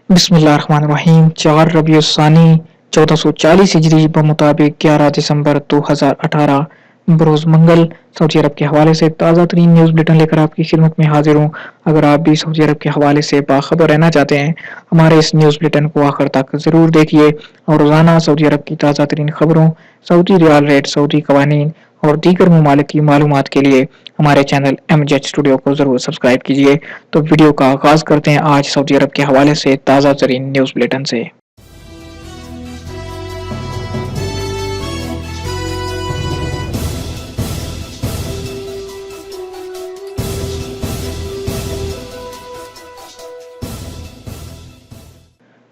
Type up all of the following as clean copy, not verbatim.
बिस्मिल्लाहिर्रहमानिर्रहीम। 4 रबीउल सानी 1440 हिजरी बमुताबिक 11 दिसंबर 2018 बरोज मंगल सऊदी अरब के हवाले से ताज़ा तरीन न्यूज़ बुलेटिन लेकर आपकी खिदमत में हाजिर हूँ। अगर आप भी सऊदी अरब के हवाले से बाखबर रहना चाहते हैं, हमारे इस न्यूज़ बुलेटिन को आखिर तक ज़रूर देखिए और रोज़ाना सऊदी अरब की ताज़ा तरीन खबरों, सऊदी रियाल रेट, सऊदी कवानीन और दीगर ममालिक की मालूमात के लिए हमारे चैनल MJ स्टूडियो को जरूर सब्सक्राइब कीजिए। तो वीडियो का आगाज करते हैं आज सऊदी अरब के हवाले से ताज़ा तरीन न्यूज़ बुलेटिन से।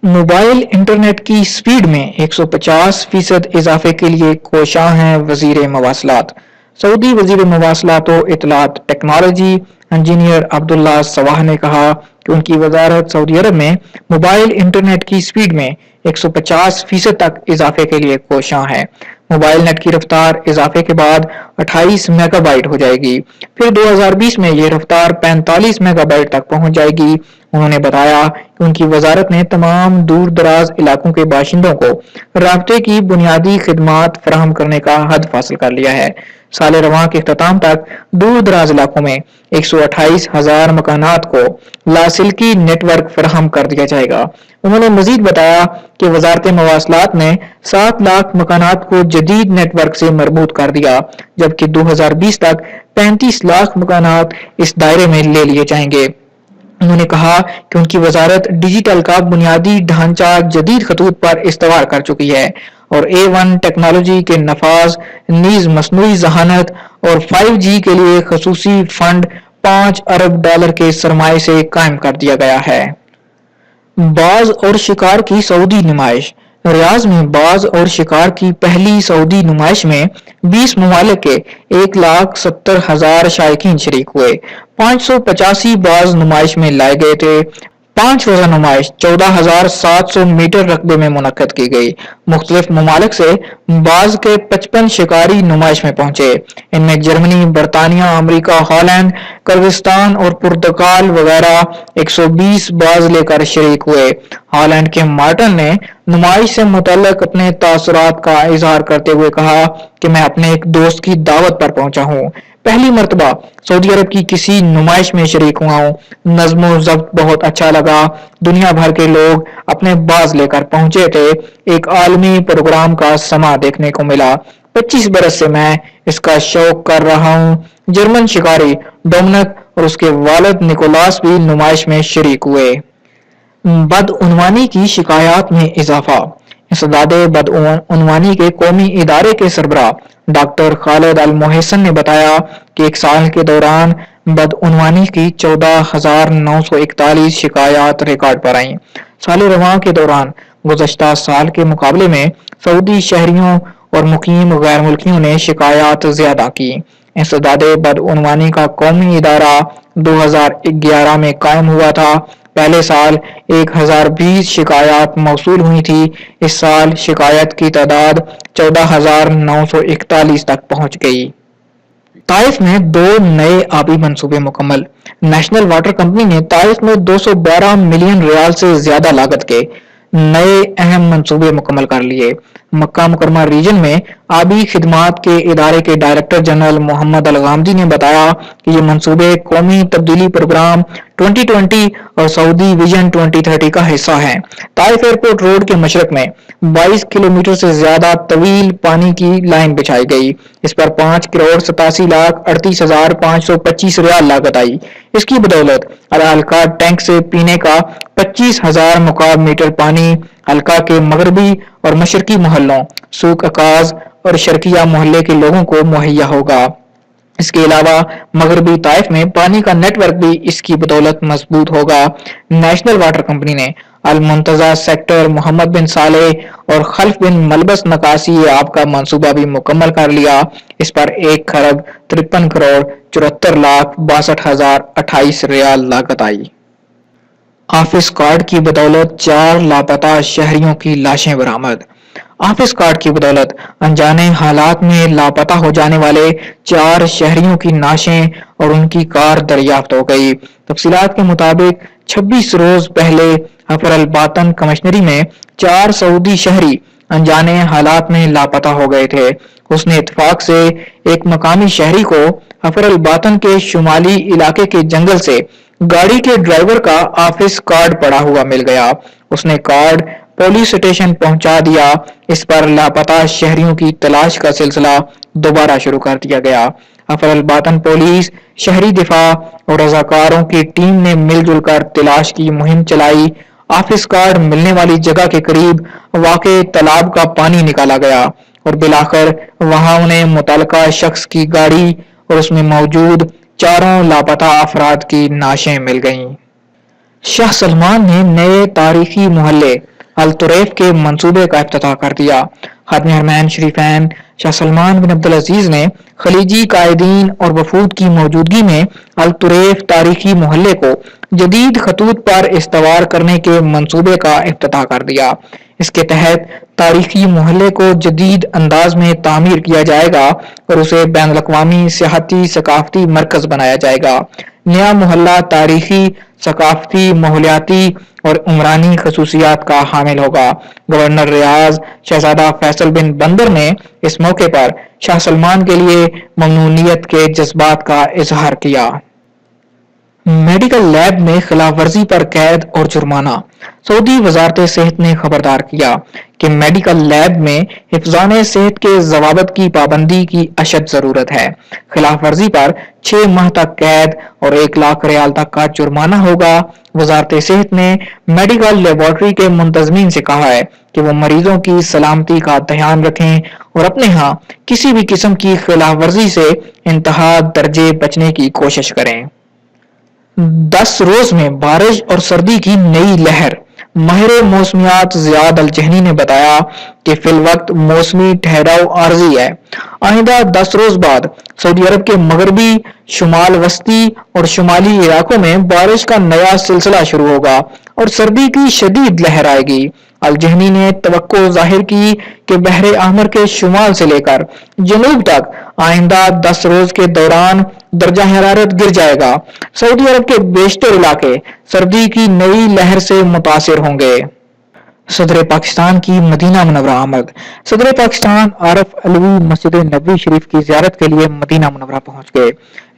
मोबाइल इंटरनेट की स्पीड में 150% इजाफे के लिए कोशां हैं वजीर मवासलात। सऊदी वजीर मवासलात व इत्तलात टेक्नोलॉजी इंजीनियर अब्दुल्ला सवाह ने कहा कि उनकी वजारत सऊदी अरब में मोबाइल इंटरनेट की स्पीड में 150% तक इजाफे के लिए कोशां है। मोबाइल नेट की रफ्तार इजाफे के बाद 28 मेगाबाइट हो जाएगी, फिर 2020 में यह रफ्तार 45 मेगाबाइट तक पहुंच जाएगी। उन्होंने बताया कि उनकी वजारत ने तमाम दूर दराज इलाकों के बाशिंदों को राब्ते की बुनियादी खिदमात फराहम करने का हद हासिल कर लिया है। साल रवां के इख्तिताम तक दूर दराज इलाकों में 128,000 मकानात को लासिल्की नेटवर्क फराहम कर दिया जाएगा। उन्होंने मजीद बताया कि वजारत मवासलात ने 7 लाख मकानात को जदीद नेटवर्क से मरबूत कर दिया, जबकि 2020 तक 35 लाख मकानात इस दायरे में ले लिए जाएंगे। उन्होंने कहा कि उनकी वजारत डिजिटल का बुनियादी ढांचा जदीद खतूत पर इस्तवार कर चुकी है और A1 टेक्नोलॉजी के नफाज नीज मसनूई जहानत और 5G के लिए खसूसी फंड $5 अरब के सरमाए से कायम कर दिया गया है। बाज और शिकार की सऊदी नुमाइश। रियाज में बाज और शिकार की पहली सऊदी नुमाइश में 20 ममालिक के 1,70,000 शायकीन शरीक हुए। 585 बाज नुमाइश में लाए गए थे। 5 रोजा नुमाइश 14,700 मीटर रकबे में मुनक्कद की गई। मुख्तलिफ ममालिक से बाज के 55 शिकारी नुमाइश में पहुंचे। इनमें जर्मनी, बरतानिया, अमेरिका, हॉलैंड, किर्गिस्तान और पुर्तगाल वगैरह 120 बाज लेकर शरीक हुए। हॉलैंड के मार्टन ने नुमाइश से मुतल्लिक अपने तासुरात का इजहार करते हुए कहा कि मैं अपने एक दोस्त की दावत पर पहुंचा हूं। पहली मर्तबा सऊदी अरब की किसी नुमाइश में शरीक हुआ हूं। नज़्म व ज़ब्त बहुत अच्छा लगा। दुनिया भर के लोग अपने बाज लेकर पहुंचे थे। एक आलमी प्रोग्राम का समा देखने को मिला। 25 बरस से मैं इसका शौक कर रहा हूं। जर्मन शिकारी डोमिनिक और उसके वालिद निकोलास भी नुमाइश में शरीक हुए। बदउनवानी की शिकायत में इजाफा। इंसदादे बदउनवानी के कौमी इदारे के सरबराह डॉक्टर खालिद अल मोहसिन ने बताया कि एक साल के दौरान बदउनवानी की 14,941 शिकायत रिकॉर्ड पर आई। साल रवां के दौरान गुज़श्ता साल के मुकाबले में सऊदी शहरियों और मुकीम गैर मुल्कियों ने शिकायत ज्यादा की। इंसदादे बदउनवानी का कौमी इदारा 2011 में कायम हुआ था। पहले साल 1020 शिकायत मौसूल हुई थी। इस साल शिकायत की तादाद 14,941 तक पहुंच गई। ताइफ में 2 नए आबी मंसूबे मुकम्मल। नेशनल वाटर कंपनी ने ताइफ में 212 मिलियन रियाल से ज्यादा लागत के नए अहम मंसूबे मुकम्मल कर लिए। मक्का मुकरमा रीजन में आबी खिदमात के इदारे के डायरेक्टर जनरल मोहम्मद अल गामदी ने बताया कि ये मंसूबे कौमी तब्दीली प्रोग्राम 2020 और सऊदी विजन 2030 का हिस्सा है। ताइफ एयरपोर्ट रोड के मशरक में 22 किलोमीटर से ज्यादा तवील पानी की लाइन बिछाई गई। इस पर 5,87,38,525 रियाल लागत आई। इसकी बदौलत हल्का टैंक से पीने का 25,000 मुकाब मीटर पानी हल्का के मगरबी और मशरकी मोहल्लों सूक अकाज और शर्किया मोहल्ले के लोगों को मुहैया होगा। इसके अलावा मगरबी ताइफ में पानी का नेटवर्क भी इसकी बदौलत मजबूत होगा। नेशनल वाटर कंपनी ने अल मुंतजा सेक्टर, मोहम्मद बिन सालेह और खल्फ बिन मलबस नकासी आब का मंसूबा भी मुकम्मल कर लिया। इस पर 1,53,74,62,28 रियाल लागत आई। ऑफिस कार्ड की बदौलत 4 लापता शहरियों की लाशें बरामद। ऑफिस कार्ड की बदौलत अनजाने हालात में लापता हो जाने वाले 4 शहरियों की नाशें और उनकी कार दरियाफ्त हो गई। तफसीलात के मुताबिक 26 रोज पहले अफर अल बातन कमिश्नरी में 4 सऊदी शहरी अनजाने हालात में लापता हो गए थे। उसने इत्तेफाक से एक मकामी शहरी को अफर अल बातन के शुमाली इलाके के जंगल से गाड़ी के ड्राइवर का ऑफिस कार्ड पड़ा हुआ मिल गया। उसने कार्ड पुलिस स्टेशन पहुंचा दिया। इस पर लापता शहरियों की तलाश का सिलसिला दोबारा शुरू कर दिया गया। अफर अल बातन पुलिस, शहरी दिफा और रजाकारों की टीम ने मिलजुल कर तलाश की मुहिम चलाई। ऑफिस कार्ड मिलने वाली जगह के करीब वाक़े तालाब का पानी निकाला गया और बिलाखिर वहां उन्हें मुतलका शख्स की गाड़ी और उसमें मौजूद 4 लापता अफराद की नाशें मिल गईं। शाह सलमान ने नए तारीखी मोहल्ले अल तुरैफ के मंसूबे का इफ्तिताह कर दिया। खादिम हरमैन शरीफैन शाह सलमान बिन अब्दुल अजीज ने खलीजी कायदीन और वफूद की मौजूदगी में अल तुरैफ तारीखी मोहल्ले को जदीद खतूत पर इस्तवार करने के मंसूबे का इफ्तिताह कर दिया। इसके तहत तारीखी मोहल्ले को जदीद अंदाज में तामीर किया जाएगा और उसे बैनुल अक़वामी सियाहती सकाफती मरकज बनाया जाएगा। नया मोहल्ला तारीखी, सकाफती, माहौलियाती और उमरानी खसूसियात का हामिल होगा। गवर्नर रियाज शहजादा फैसल बिन बंदर ने इस मौके पर शाह सलमान के लिए ममनूनियत के जज्बात का इजहार किया। मेडिकल लैब में खिलाफ वर्जी पर कैद और जुर्माना। सऊदी वजारत सेहत ने खबरदार किया कि मेडिकल लैब में हिफ्जान सेहत के जवाबत की पाबंदी की अशद जरूरत है। खिलाफ वर्जी पर 6 माह तक कैद और 1 लाख रियाल तक का जुर्माना होगा। वजारत सेहत ने मेडिकल लेबोरेटरी के मुंतजमीन से कहा है कि वो मरीजों की सलामती का ध्यान रखें और अपने यहाँ किसी भी किस्म की खिलाफ वर्जी से इंतहा दर्जे बचने की कोशिश करें। 10 रोज में बारिश और सर्दी की नई लहर। माहिर मौसमियात ज़ियाद अल जहनी ने बताया कि फिल वक्त मौसमी ठहराव आर्जी है। आइंदा 10 रोज बाद सऊदी अरब के मगरबी, शुमाल वस्ती और शुमाली इलाकों में बारिश का नया सिलसिला शुरू होगा और सर्दी की शदीद लहर आएगी। अल जहनी ने तवक्को जाहिर की कि बहरे अहमर के शुमाल से लेकर जनूब तक आइंदा 10 रोज के दौरान दर्जा हरारत गिर जाएगा। सऊदी अरब के बेशतर इलाके सर्दी की नई लहर से मुतासिर होंगे। सदर पाकिस्तान की मदीना मुनव्वरा आमद। सदर पाकिस्तान आरिफ अलवी मस्जिद नबवी शरीफ की जियारत के लिए मदीना मुनव्वरा पहुंच गए।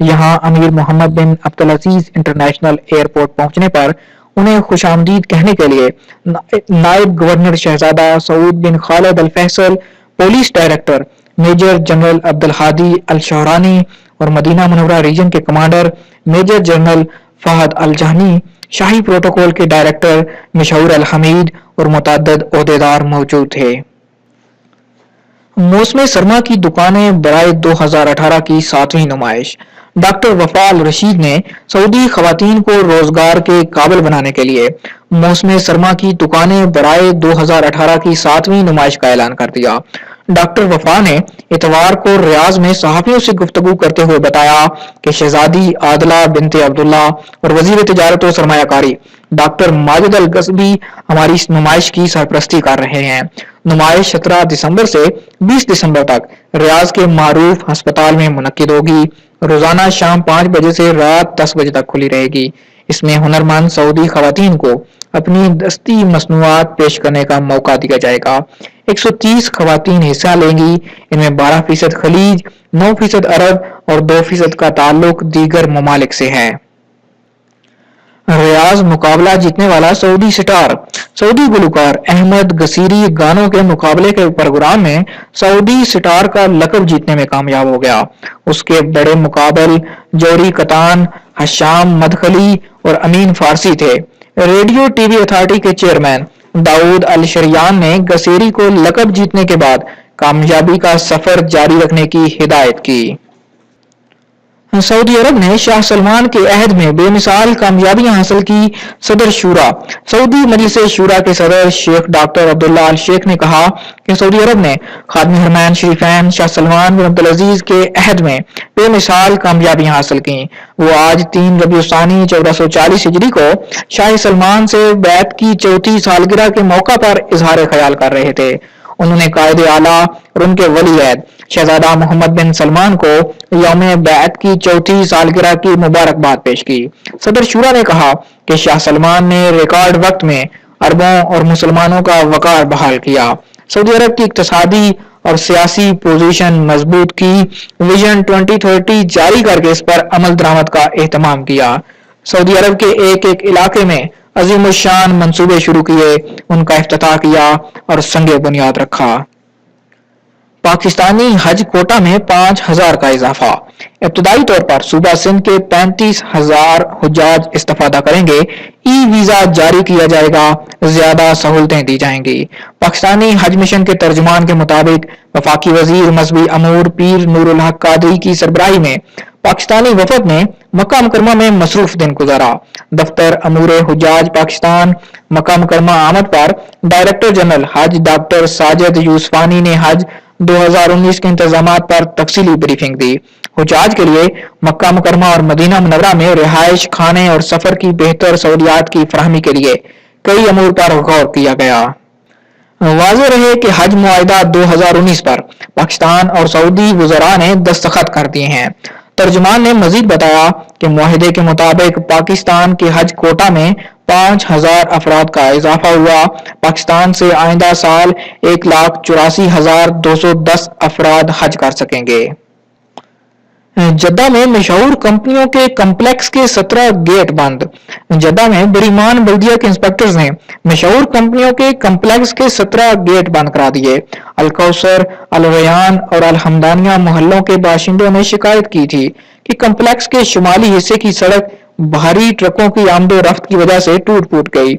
यहां Amir Mohammad bin Abdul Aziz international airport पहुंचने पर उन्हें खुशामदीद कहने के लिए नायब गवर्नर शहजादा Saud bin Khalid Al Faisal, police director major general Abdul Hadi Al Shahrani और मदीना मुनव्वरा रीजन के commander major general Fahd Al Jahni, शाही प्रोटोकॉल के डायरेक्टर मशहूर अल हमीद और मुतअद्दिद ओहदेदार मौजूद थे। मौसम सरमा की दुकानें बराए 2018 की 7वीं नुमाइश। डॉक्टर वफा अल रशीद ने सऊदी खवातीन को रोजगार के काबिल बनाने के लिए मौसम सरमा की दुकानें बराए 2018 की 7वीं नुमाइश का ऐलान कर दिया। डॉक्टर वफा ने इतवार को रियाज में सहाफियों से गुफ्तगू करते हुए बताया कि शहजादी आदला बिनते अब्दुल्ला और वजीर तिजारत और सरमायाकारी डॉक्टर माजिद अल गस्बी हमारी इस नुमाइश की सरपरस्ती कर रहे हैं। नुमाइश 17 दिसंबर से 20 दिसंबर तक रियाज के मारूफ अस्पताल में मुनक्किद होगी। रोजाना शाम 5 बजे से रात 10 बजे तक खुली रहेगी। इसमें हुनरमंद सऊदी खवातीन को अपनी दस्ती मसनूआत पेश करने का मौका दिया जाएगा। 130 खवातीन हिस्सा लेंगी। इनमें 12% खलीज, 9% अरब और 2% का ताल्लुक दीगर ममालिक से है। रियाज मुकाबला जीतने वाला सऊदी स्टार। सऊदी गुलकार अहमद गसीरी गानों के मुकाबले के प्रोग्राम में सऊदी स्टार का लकब जीतने में कामयाब हो गया। उसके बड़े मुकाबल जोरी कतान, हशाम मदखली और अमीन फारसी थे। रेडियो टीवी अथॉरिटी के चेयरमैन दाऊद अल शरियान ने गसीरी को लकब जीतने के बाद कामयाबी का सफर जारी रखने की हिदायत की। सऊदी अरब ने शाह सलमान के अहद में बेमिसाल कामयाबियां हासिल की। सदर शूरा। सऊदी मजलिस शूरा के सदर शेख डॉक्टर अब्दुल्ला अल शेख ने कहा कि सऊदी अरब ने खादिम हरमैन शरीफैन शाह सलमान बिन अब्दुल अजीज के अहद में बेमिसाल कामयाबियां हासिल की। वो आज 3 रबीउल सानी 1440 हिजरी को शाह सलमान से बैत की 4थी सालगिरह के मौका पर इजहार ख्याल कर रहे थे। उन्होंने कायदे आला और उनके वली अहद शहजादा मोहम्मद बिन सलमान को यौम बैत की चौथी सालगिरह की मुबारकबाद पेश की। सदर शुरा ने कहा कि शाह सलमान ने रिकॉर्ड वक्त में अरबों और मुसलमानों का वकार बहाल किया। सऊदी अरब की इक्तिसादी और सियासी पोजीशन मजबूत की, विजन 2030 जारी करके इस पर अमल दरामद का एहतमाम किया। सऊदी अरब के एक एक इलाके में अजीम शान मंसूबे शुरू किए, उनका इफ्तिताह किया और संगे बुनियाद रखा। पाकिस्तानी हज कोटा में 5,000 का इजाफा। इब्तदाई तौर पर सूबा सिंध के 35,000 हुज्जाज इस्तेफादा करेंगे। ई वीजा जारी किया जाएगा, ज्यादा सहूलतें दी जाएंगी। पाकिस्तानी हज मिशन के तर्जुमान के मुताबिक वफाकी वजीर मजहबी अमूर पीर नूरुल हक कादरी की सरबराही में पाकिस्तानी वफद ने मक्का मुकरमा में मसरूफ दिन गुजारा। दफ्तर अमूर हुज्जाज पाकिस्तान मक्का मुकरमा आमद पर डायरेक्टर जनरल हज डॉक्टर साजिद यूसुफानी ने हज 2019 के इंतजामात पर तफसीली ब्रीफिंग दी। हुज्जाज के लिए मक्का मुकरमा और मदीना मुनव्वरा में रिहाइश, खाने और सफर की बेहतर सहूलियात की फराहमी के लिए कई अमूर पर गौर किया गया। वाज़ेह रहे कि हज मुआहिदा 2019 पर पाकिस्तान और सऊदी वज़रा ने दस्तखत कर दिए हैं। तर्जुमान ने मजीद बताया कि मुआहिदे के मुताबिक पाकिस्तान के हज कोटा में 5,000 अफराद का इजाफा हुआ। पाकिस्तान से आइंदा साल 1,84,210 अफराद हज कर सकेंगे। जद्दा में मशहूर कंपनियों के कम्प्लेक्स के 17 गेट बंद। जद्दा में बरीमान बल्दिया के इंस्पेक्टर्स ने मशहूर कंपनियों के कम्प्लेक्स के 17 गेट बंद करा दिए। अलकौसर, अल रयान और अल हमदानिया मोहल्लों के बाशिंदों ने शिकायत की थी कि कम्प्लेक्स के शुमाली हिस्से की सड़क भारी ट्रकों की आमदो रफ्त की वजह से टूट फूट गई।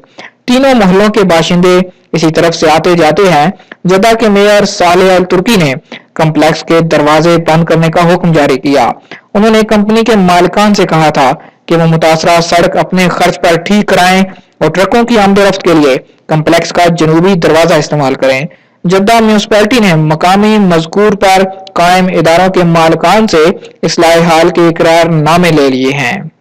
तीनों मोहल्लों के बाशिंदे इसी तरफ से आते जाते हैं। जद्दा के मेयर सालेह अल तुर्की ने कम्प्लेक्स के दरवाजे बंद करने का हुक्म जारी किया। उन्होंने कंपनी के मालिकान से कहा था कि वो मुतासरा सड़क अपने खर्च पर ठीक कराएं और ट्रकों की आमदोरफ्त के लिए कम्प्लेक्स का जनूबी दरवाजा इस्तेमाल करें। जद्दा म्यूनिसिपैलिटी ने मकामी मजकूर पर कायम इदारों के मालिकान से इस्लाह हाल के इकरार नामे ले लिए हैं।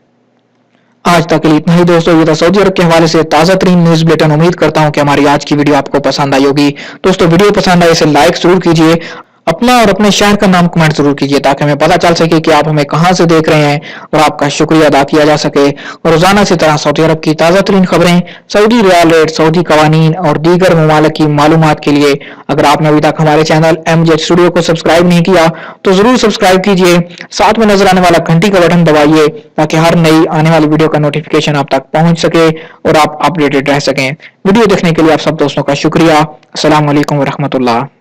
आज तक के लिए इतना ही दोस्तों। ये था सऊदी अरब के हवाले से ताजा तरीन न्यूज बुलेटिन। उम्मीद करता हूं कि हमारी आज की वीडियो आपको पसंद आई होगी। दोस्तों वीडियो पसंद आए इसे लाइक जरूर कीजिए, अपना और अपने शहर का नाम कमेंट जरूर कीजिए ताकि हमें पता चल सके कि आप हमें कहां से देख रहे हैं और आपका शुक्रिया अदा किया जा सके। और रोजाना इसी तरह सऊदी अरब की ताजा तरीन खबरें, सऊदी रियाल रेट, सऊदी कवानीन और दीगर ममालिक की मालूमात के लिए अगर आपने अभी तक हमारे चैनल MJ स्टूडियो को सब्सक्राइब नहीं किया तो जरूर सब्सक्राइब कीजिए। साथ में नजर आने वाला घंटी का बटन दबाइए ताकि हर नई आने वाली वीडियो का नोटिफिकेशन आप तक पहुंच सके और आप अपडेटेड रह सकें। वीडियो देखने के लिए आप सब दोस्तों का शुक्रिया। अस्सलाम वालेकुम व रहमतुल्लाह।